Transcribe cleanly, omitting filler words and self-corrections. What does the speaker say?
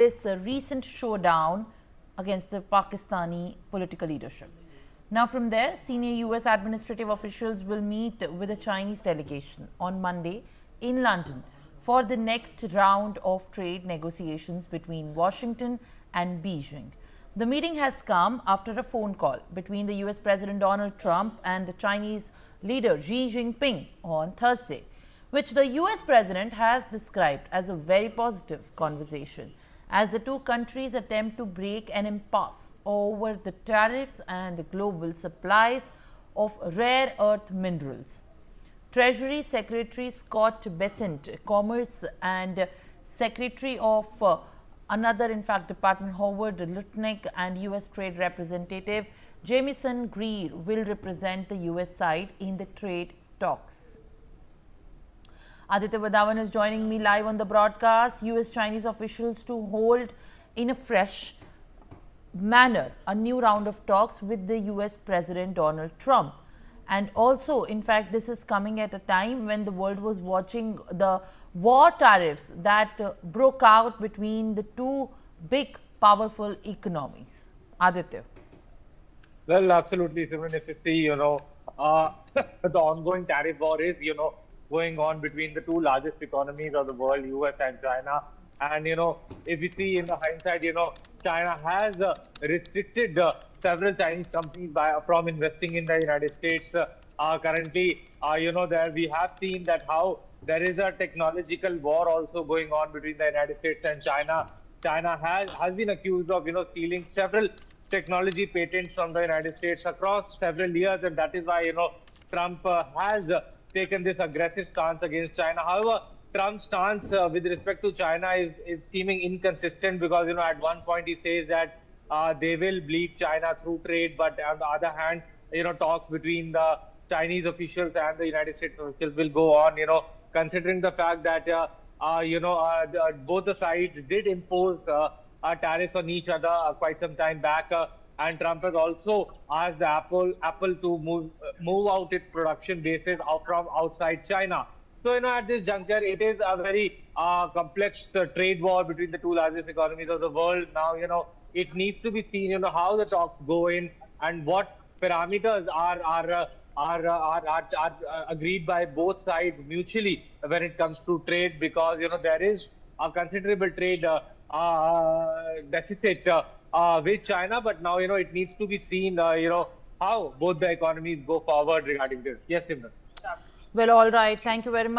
this recent showdown against the Pakistani political leadership. Now, from there, senior US administrative officials will meet with a Chinese delegation on Monday in London for the next round of trade negotiations between Washington and Beijing. The meeting has come after a phone call between the US President Donald Trump and the Chinese leader Xi Jinping on Thursday, which the US President has described as a very positive conversation as the two countries attempt to break an impasse over the tariffs and the global supplies of rare earth minerals. Treasury Secretary Scott Bessent, Commerce and Secretary of Department Howard Lutnick, and US Trade Representative Jamieson Greer will represent the US side in the trade talks. Aditya Vadavan is joining me live on the broadcast. US-Chinese officials to hold in a fresh manner a new round of talks with the US President Donald Trump. And also, in fact, this is coming at a time when the world was watching the war tariffs that broke out between the two big, powerful economies. Aditya. Well, absolutely, Simran. If you see, the ongoing tariff war is, going on between the two largest economies of the world, US and China. And, if we see in the hindsight, China has restricted several Chinese companies from investing in the United States. Currently, there we have seen that how there is a technological war also going on between the United States and China. China has been accused of, stealing several technology patents from the United States across several years, and that is why, Trump has taken this aggressive stance against China. However, Trump's stance with respect to China is seeming inconsistent because, at one point he says that they will bleed China through trade, but on the other hand, talks between the Chinese officials and the United States officials will go on, considering the fact that, both the sides did impose tariffs on each other quite some time back. And Trump has also asked the Apple to move out its production bases from outside China. So, at this juncture, it is a very complex trade war between the two largest economies of the world. Now, it needs to be seen, how the talks go in and what parameters are agreed by both sides mutually when it comes to trade, because, there is a considerable trade deficit with China, but now, it needs to be seen, how both the economies go forward regarding this. Yes, Simran. Well, all right. Thank you very much.